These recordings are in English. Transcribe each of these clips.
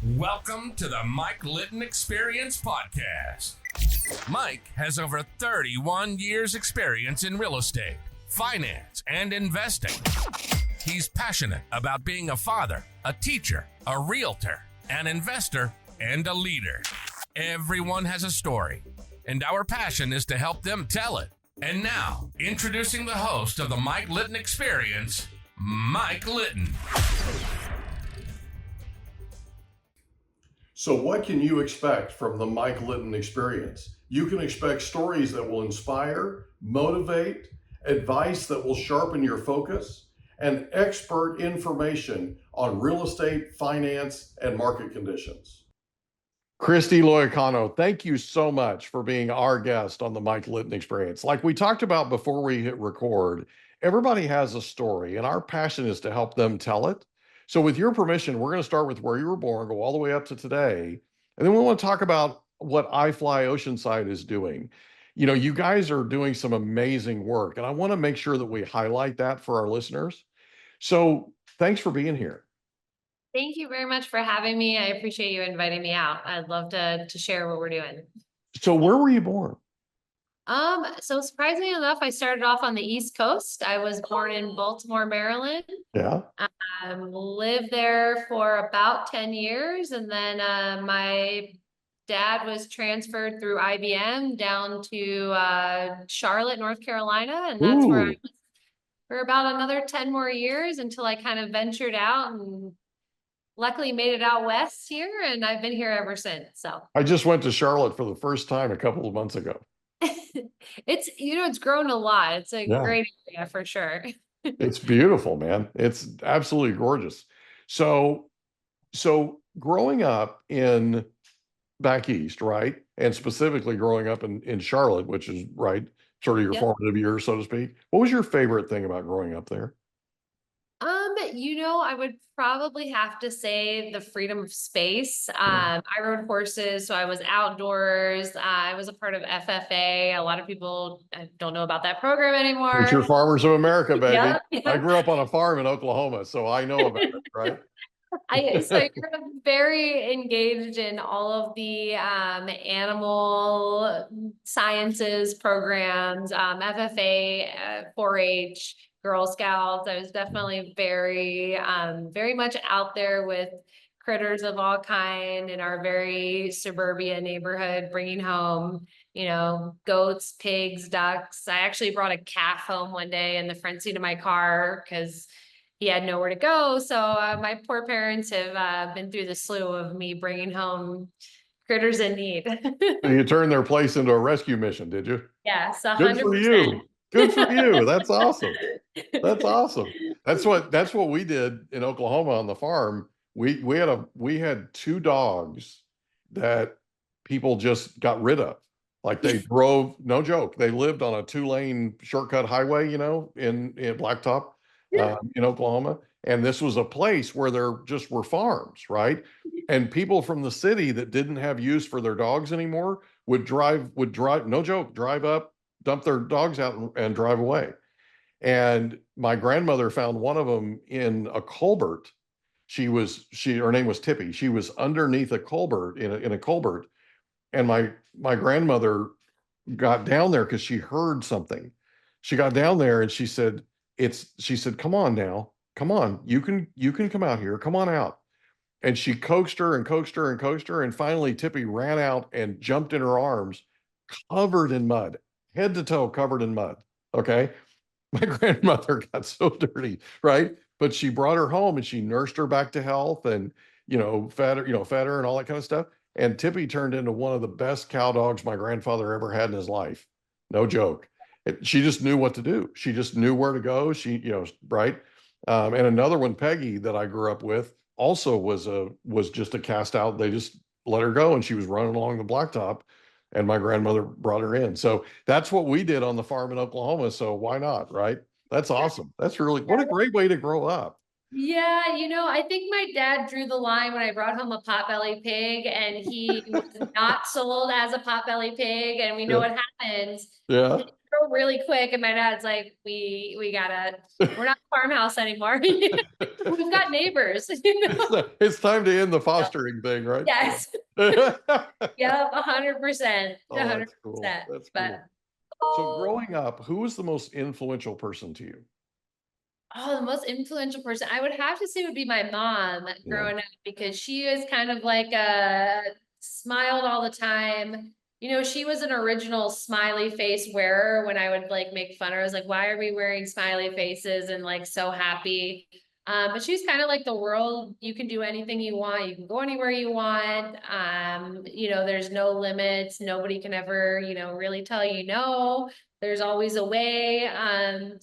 Welcome to the Mike Litton Experience Podcast. Mike has over 31 years experience in real estate, finance, and investing. He's passionate about being a father, a teacher, a realtor, an investor, and a leader. Everyone has a story, and our passion is to help them tell it. And now, introducing the host of the Mike Litton Experience, Mike Litton. So what can you expect from the Mike Litton Experience? You can expect stories that will inspire, motivate, advice that will sharpen your focus, and expert information on real estate, finance, and market conditions. ChristyLoiacono, thank you so much for being our guest on the Mike Litton Experience. Like we talked about before we hit record, everybody has a story, and our passion is to help them tell it. So with your permission, we're going to start with where you were born, go all the way up to today. And then we want to talk about what IFLY Oceanside is doing. You know, you guys are doing some amazing work, and I want to make sure that we highlight that for our listeners. So thanks for being here. Thank you very much for having me. I appreciate you inviting me out. I'd love to share what we're doing. So where were you born? So surprisingly enough, I started off on the East Coast. I was born in Baltimore, Maryland. Yeah. Lived there for about 10 years. And then my dad was transferred through IBM down to Charlotte, North Carolina. And that's where I was for about another 10 more years until I kind of ventured out and luckily made it out west here. And I've been here ever since. So I just went to Charlotte for the first time a couple of months ago. It's grown a lot. It's a great area for sure. It's beautiful, man. It's absolutely gorgeous. So growing up in back east, right? And specifically growing up in Charlotte, which is right, sort of your formative years, so to speak. What was your favorite thing about growing up there? I would probably have to say the freedom of space. I rode horses, so I was outdoors. I was a part of FFA. A lot of people don't know about that program anymore. It's your Farmers of America, baby. Yeah. I grew up on a farm in Oklahoma, so I know about it, right? So you're very engaged in all of the animal sciences programs, FFA, 4-H, Girl Scouts. I was definitely very much out there with critters of all kind in our very suburbia neighborhood, bringing home, goats, pigs, ducks. I actually brought a calf home one day in the front seat of my car because he had nowhere to go. So my poor parents have been through the slew of me bringing home critters in need. So you turned their place into a rescue mission, did you? Yes, 100%. Good for you. Good for you. That's awesome. That's awesome. That's what we did in Oklahoma on the farm. We had 2 dogs that people just got rid of. Like they drove, no joke. They lived on a 2-lane shortcut highway, in Blacktop, in Oklahoma. And this was a place where there just were farms, right? And people from the city that didn't have use for their dogs anymore would drive, no joke, drive up, dump their dogs out and drive away. And my grandmother found one of them in a culvert. Her name was Tippy. She was underneath a culvert in a culvert. And my grandmother got down there because she heard something. She got down there and she said, come on now, come on. You can come out here. Come on out. And she coaxed her and coaxed her and coaxed her. And finally Tippy ran out and jumped in her arms, covered in mud, head to toe covered in mud. Okay. My grandmother got so dirty, right? But she brought her home and she nursed her back to health and, fed her and all that kind of stuff. And Tippy turned into one of the best cow dogs my grandfather ever had in his life. No joke. She just knew what to do. She just knew where to go. Right. And another one, Peggy, that I grew up with also was just a cast out. They just let her go and she was running along the blacktop and my grandmother brought her in. So that's what we did on the farm in Oklahoma. So why not? Right. That's awesome. That's what a great way to grow up. Yeah, I think my dad drew the line when I brought home a potbelly pig and he was not sold as a potbelly pig. And we know what happens. Yeah. grow really quick. And my dad's like, we're not a farmhouse anymore. We've got neighbors. It's time to end the fostering thing, right? Yes. Oh, Yep. 100%. that's cool. 100%. That's But cool. So growing up, who was the most influential person to you? oh, the most influential person I would have to say would be my mom Yeah. growing up, because she was kind of like smiled all the time. She was an original smiley face wearer. When I would like make fun of her, I was like, why are we wearing smiley faces and like so happy? But she's kind of like the world. You can do anything you want. You can go anywhere you want. There's no limits. Nobody can ever, really tell you no. There's always a way.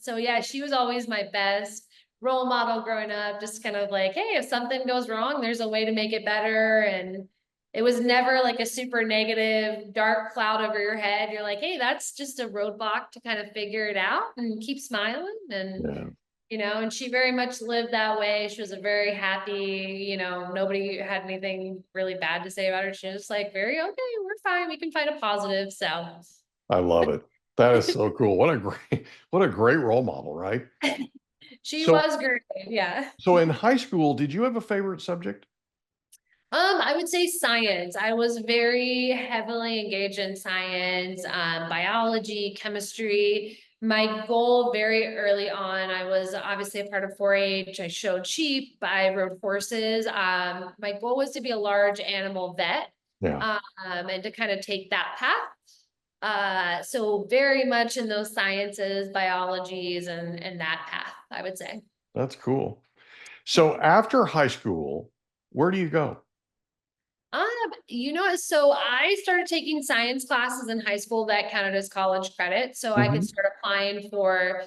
So yeah, she was always my best role model growing up, just kind of like, hey, if something goes wrong, there's a way to make it better. And it was never like a super negative, dark cloud over your head. You're like, hey, that's just a roadblock to kind of figure it out and keep smiling. And and she very much lived that way. She was a very happy, nobody had anything really bad to say about her. She was just like, very okay, we're fine. We can find a positive. So I love it. That is so cool. What a great role model, right? she So, was great. Yeah. so in high school, did you have a favorite subject? I would say science. I was very heavily engaged in science, biology, chemistry. My goal very early on, I was obviously a part of 4-H. I showed sheep, I rode horses. My goal was to be a large animal vet, Yeah, and to kind of take that path. So very much in those sciences, biologies, and that path, I would say. that's cool. So after high school, where do you go? So I started taking science classes in high school that counted as college credit. So I could Mhm. start applying for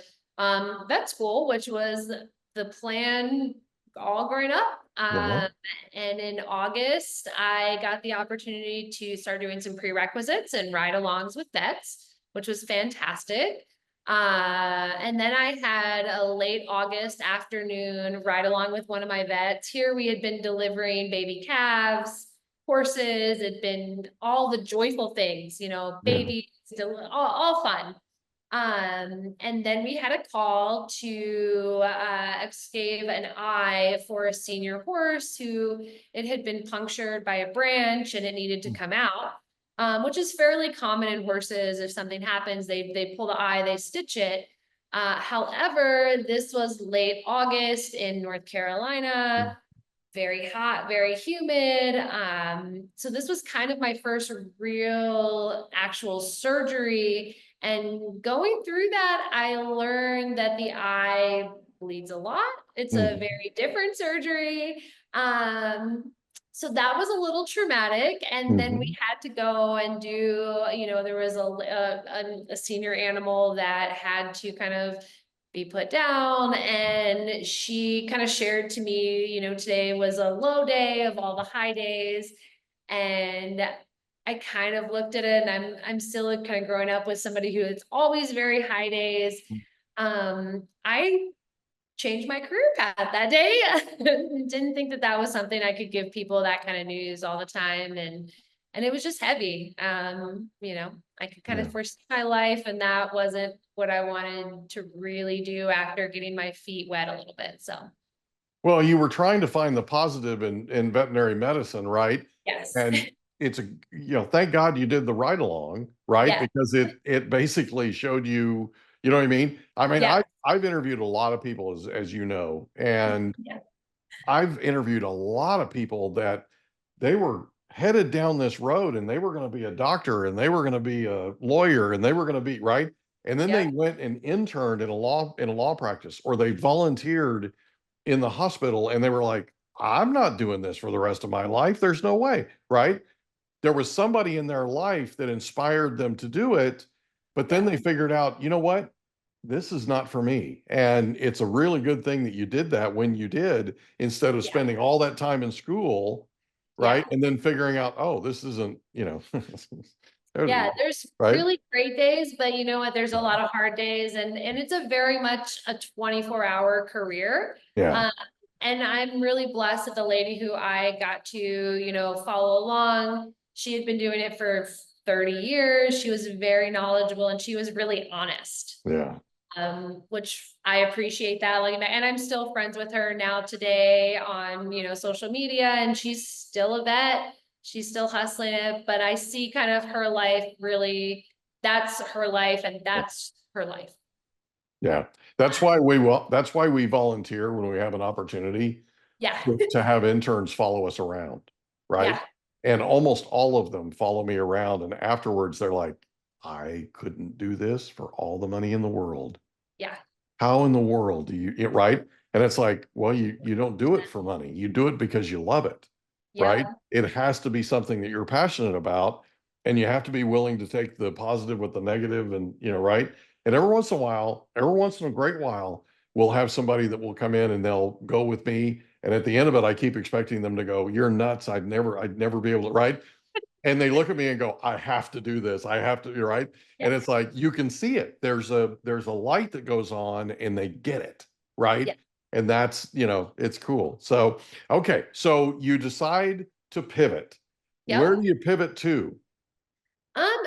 vet school, which was the plan all growing up. Yeah. And in August, I got the opportunity to start doing some prerequisites and ride-alongs with vets, which was fantastic. And then I had a late August afternoon ride along with one of my vets. Here we had been delivering baby calves, horses. It'd been all the joyful things, Yeah. babies, all fun. And then we had a call to excave an eye for a senior horse who it had been punctured by a branch and it needed to come out. Which is fairly common in horses. If something happens, they pull the eye, they stitch it. However, this was late August in North Carolina, very hot, very humid. So this was kind of my first real actual surgery. And going through that, I learned that the eye bleeds a lot. It's a Mhm. very different surgery. So that was a little traumatic. And then we Mhm. had to go and do, there was a senior animal that had to kind of be put down. And she kind of shared to me, today was a low day of all the high days. And I kind of looked at it, and I'm still kind of growing up with somebody who is always very high days. I changed my career path that day. Didn't think that that was something I could give people, that kind of news all the time. And it was just heavy. I could kind Yeah. of foresee my life, and that wasn't what I wanted to really do after getting my feet wet a little bit. So Well, you were trying to find the positive in veterinary medicine, right? yes. And it's thank God you did the ride along, right? Yeah. Because it basically showed you, you know what I mean? I mean, Yeah. I've interviewed a lot of people as you know, and Yeah. I've interviewed a lot of people that they were headed down this road and they were going to be a doctor and they were going to be a lawyer and they were going to be right. And then Yeah. they went and interned in a law practice, or they volunteered in the hospital and they were like, I'm not doing this for the rest of my life. There's no way, right? There was somebody in their life that inspired them to do it, but then Yeah. they figured out, you know what? This is not for me. And it's a really good thing that you did that when you did, instead of Yeah. spending all that time in school, Yeah. right? And then figuring out, oh, this isn't, Yeah, there's right? really great days, but you know what? There's a lot of hard days, and it's a very much a 24-hour career. Yeah. Uh, and I'm really blessed that the lady who I got to, follow along, she had been doing it for 30 years. She was very knowledgeable and she was really honest. Yeah. Which I appreciate that. Like, and I'm still friends with her now today on, social media, and she's still a vet. She's still hustling it, but I see kind of her life really, that's her life and that's her life. Yeah. That's why we volunteer when we have an opportunity Yeah. to have interns follow us around. Right. Yeah. And almost all of them follow me around. And afterwards they're like, I couldn't do this for all the money in the world. Yeah. How in the world do you, right? And it's like, well, you don't do it for money. You do it because you love it. Right. Yeah. It has to be something that you're passionate about, and you have to be willing to take the positive with the negative, and right. And every once in a great while, we'll have somebody that will come in and they'll go with me. And at the end of it, I keep expecting them to go, you're nuts. I'd never be able to, right? And they look at me and go, I have to do this. I have to, right? And it's like, you can see it. There's a light that goes on and they get it, right? Yeah. And that's, it's cool. So, okay. So you decide to pivot. Yep. Where do you pivot to?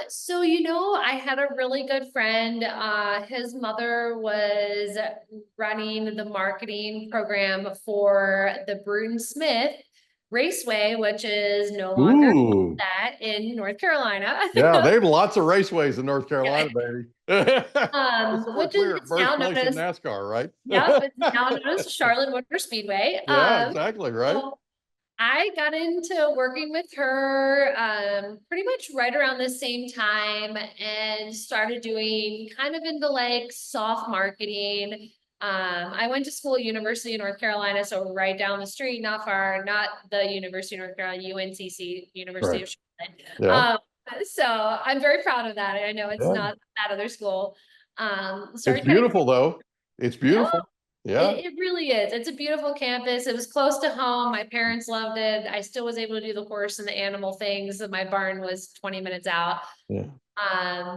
So, I had a really good friend. His mother was running the marketing program for the Bruton Smith Raceway, which is no longer Ooh. that in North Carolina. Yeah, they have lots of raceways in North Carolina, baby. Which is now known as NASCAR, right? Yep, it's now known as Charlotte Motor Speedway. Yeah, exactly, right. So I got into working with her pretty much right around the same time and started doing kind of into like soft marketing. I went to school at University of North Carolina, so right down the street, not far, not the University of North Carolina, UNCC, University of Charlotte. Yeah. So I'm very proud of that. I know it's not that other school. It's beautiful though. It's beautiful. Yeah. It really is. It's a beautiful campus. It was close to home. My parents loved it. I still was able to do the horse and the animal things. My barn was 20 minutes out. Yeah.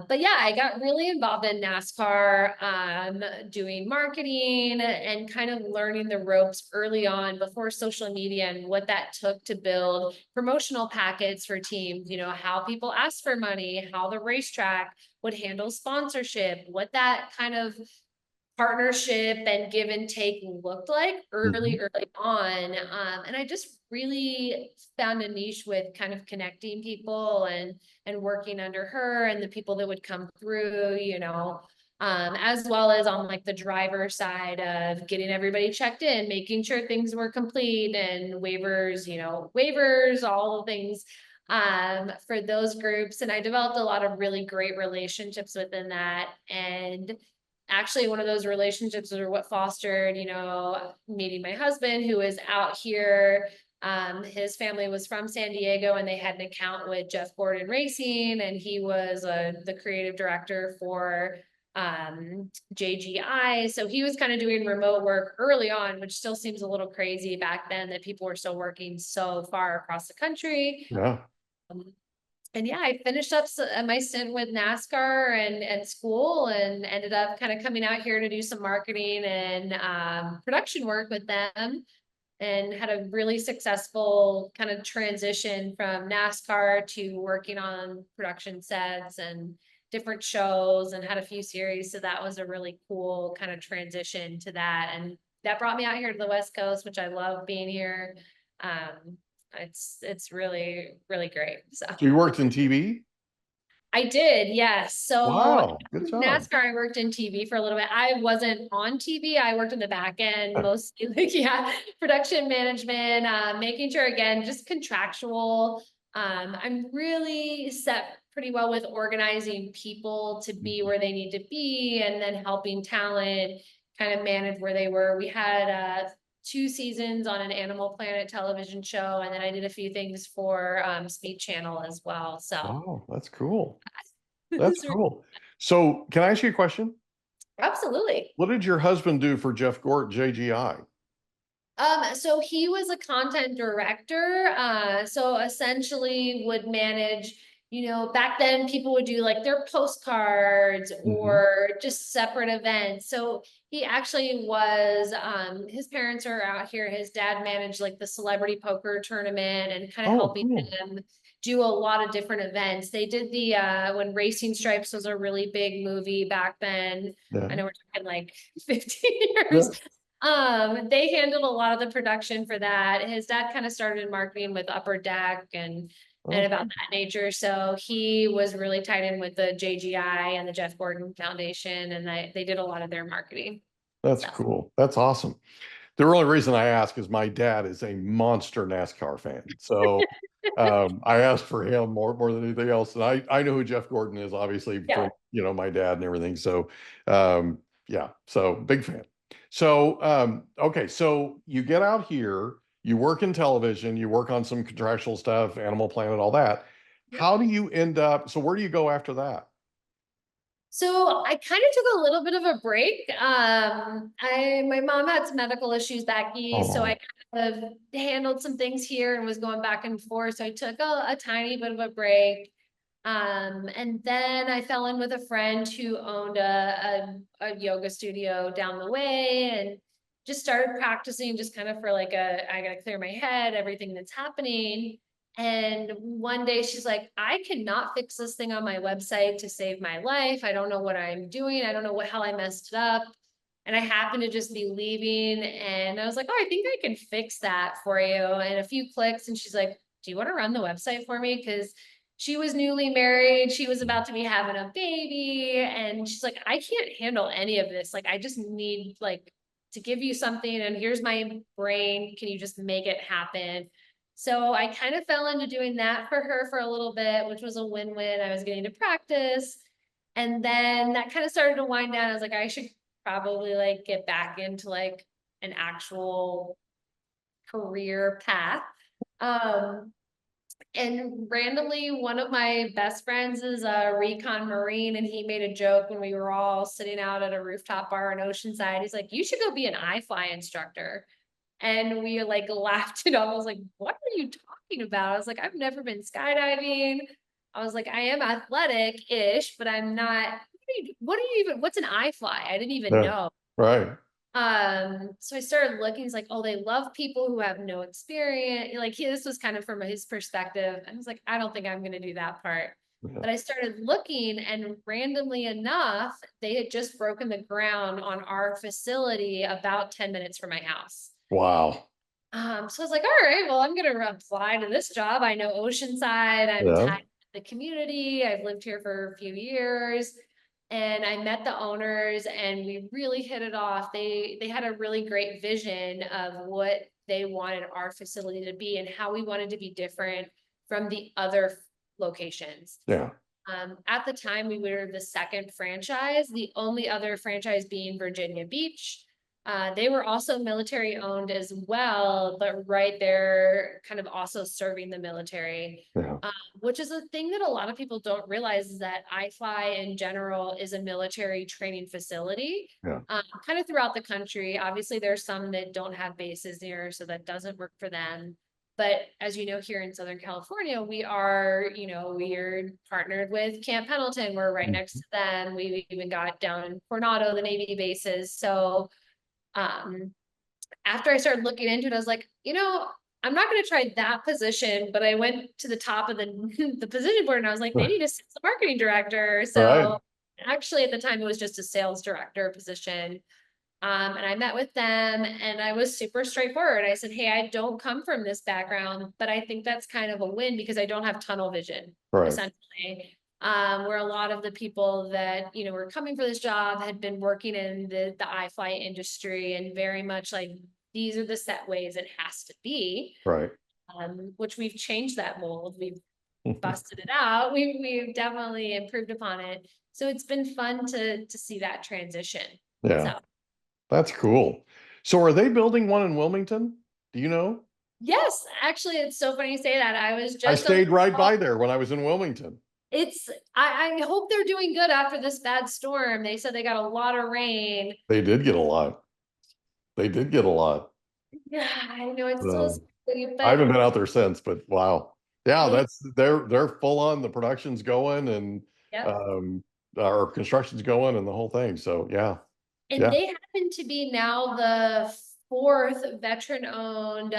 But yeah, I got really involved in NASCAR, doing marketing and kind of learning the ropes early on before social media and what that took to build promotional packets for teams, how people ask for money, how the racetrack would handle sponsorship, what that kind of partnership and give and take looked like early on. And I just really found a niche with kind of connecting people and working under her and the people that would come through, as well as on like the driver side of getting everybody checked in, making sure things were complete and waivers, all the things for those groups. And I developed a lot of really great relationships within that. And actually one of those relationships are what fostered, meeting my husband, who is out here. His family was from San Diego and they had an account with Jeff Gordon Racing, and he was the creative director for JGI. So he was kind of doing remote work early on, which still seems a little crazy back then that people were still working so far across the country. Yeah. And yeah, I finished up my stint with NASCAR and school, and ended up kind of coming out here to do some marketing and production work with them, and had a really successful kind of transition from NASCAR to working on production sets and different shows, and had a few series. So that was a really cool kind of transition to that. And that brought me out here to the West Coast, which I love being here. It's really, really great. So you worked in TV? I did, yes. So wow, good job. NASCAR, I worked in TV for a little bit. I wasn't on TV. I worked in the back end, mostly production management, making sure, again, just contractual. I'm really set pretty well with organizing people to be where they need to be, and then helping talent kind of manage where they were. We had 2 seasons on an Animal Planet television show, and then I did a few things for Speed Channel as well. So oh, that's cool. That's cool. So can I ask you a question? Absolutely. What did your husband do for Jeff Gort JGI? So he was a content director. So essentially would manage back then people would do like their postcards or just separate events. So he actually was, his parents are out here. His dad managed like the celebrity poker tournament and kind of Oh, helping cool. him do a lot of different events. They did the, when Racing Stripes was a really big movie back then. Yeah. I know we're talking like 15 Yeah. years. They handled a lot of the production for that. His dad kind of started in marketing with Upper Deck and about that nature. So he was really tied in with the JGI and the Jeff Gordon Foundation, and they did a lot of their marketing. That's So. cool. That's awesome. The only reason I ask is my dad is a monster NASCAR fan. So I asked for him more than anything else. And I know who Jeff Gordon is, obviously, Yeah. from, my dad and everything. So yeah, so big fan. So okay, so you get out here, you work in television, you work on some contractual stuff, Animal Planet, all that. How do you end up, so where do you go after that? So I kind of took a little bit of a break. My mom had some medical issues back east, so I kind of handled some things here and was going back and forth. So I took a tiny bit of a break. And then I fell in with a friend who owned a yoga studio down the way and just started practicing just kind of for like I gotta clear my head, everything that's happening. And one day she's like, I cannot fix this thing on my website to save my life. I don't know what I'm doing. I don't know how I messed it up. And I happened to just be leaving. And I was like, oh, I think I can fix that for you. And a few clicks. And she's like, do you want to run the website for me? Because she was newly married. She was about to be having a baby. And she's like, I can't handle any of this. Like, I just need like to give you something. And here's my brain. Can you just make it happen? So I kind of fell into doing that for her for a little bit, which was a win-win. I was getting to practice. And then that kind of started to wind down. I was like, I should probably like get back into like an actual career path. And randomly, one of my best friends is a recon Marine, and he made a joke when we were all sitting out at a rooftop bar in Oceanside. He's like, you should go be an IFLY instructor. And we like laughed it off. I was like, what are you talking about? I was like, I've never been skydiving. I was like, I am athletic-ish, but I'm not, what's an IFLY? I didn't even know. Right. So I started looking, he's like, oh, they love people who have no experience. Like this was kind of from his perspective. And I was like, I don't think I'm going to do that part. Yeah. But I started looking, and randomly enough, they had just broken the ground on our facility about 10 minutes from my house. Wow. So I was like, all right, well, I'm going to apply to this job. I know Oceanside. I'm tied to the community. I've lived here for a few years. And I met the owners and we really hit it off. They had a really great vision of what they wanted our facility to be and how we wanted to be different from the other locations. Yeah. At the time, we were the second franchise, the only other franchise being Virginia Beach. They were also military owned as well, but right there kind of also serving the military, which is a thing that a lot of people don't realize is that IFLY in general is a military training facility, kind of throughout the country. Obviously, there's some that don't have bases here, so that doesn't work for them. But as you know, here in Southern California, we are partnered with Camp Pendleton. We're right next to them. We've even got down in Coronado, the Navy bases. So after I started looking into it, I was like, I'm not going to try that position, but I went to the top of the position board and I was like, they need a sales marketing director. So actually at the time it was just a sales director position. And I met with them and I was super straightforward. I said, hey, I don't come from this background, but I think that's kind of a win because I don't have tunnel vision, essentially. Where a lot of the people that, were coming for this job had been working in the IFLY industry and very much like, these are the set ways it has to be. Right. Which we've changed that mold. We've busted it out. We've definitely improved upon it. So it's been fun to see that transition. Yeah. So. That's cool. So are they building one in Wilmington? Do you know? Yes, actually, it's so funny you say that. I stayed right by there when I was in Wilmington. I hope they're doing good after this bad storm. They said they got a lot of rain. They did get a lot. Yeah, I know it's so scary, but I haven't been out there since, but wow. Yeah, they're full on. The production's going, and Yep. our construction's going, and the whole thing. So yeah. And Yeah. they happen to be now the 4th veteran-owned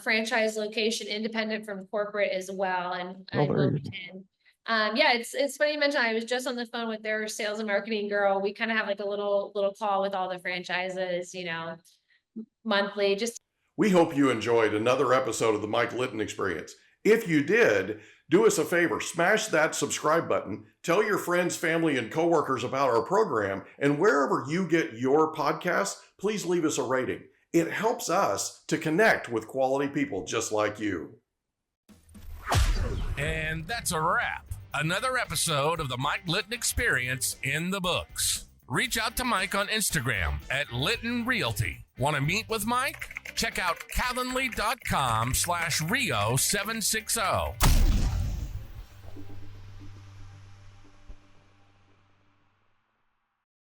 franchise location, independent from corporate as well, and Oh, very good. Wilmington. Yeah, it's funny you mentioned. I was just on the phone with their sales and marketing girl. We kind of have like a little call with all the franchises, monthly. We hope you enjoyed another episode of the Mike Litton Experience. If you did, do us a favor, smash that subscribe button, tell your friends, family, and coworkers about our program, and wherever you get your podcasts, please leave us a rating. It helps us to connect with quality people just like you. And that's a wrap. Another episode of the Mike Litton Experience in the books. Reach out to Mike on Instagram at Litton Realty. Want to meet with Mike? Check out calendly.com/Rio760.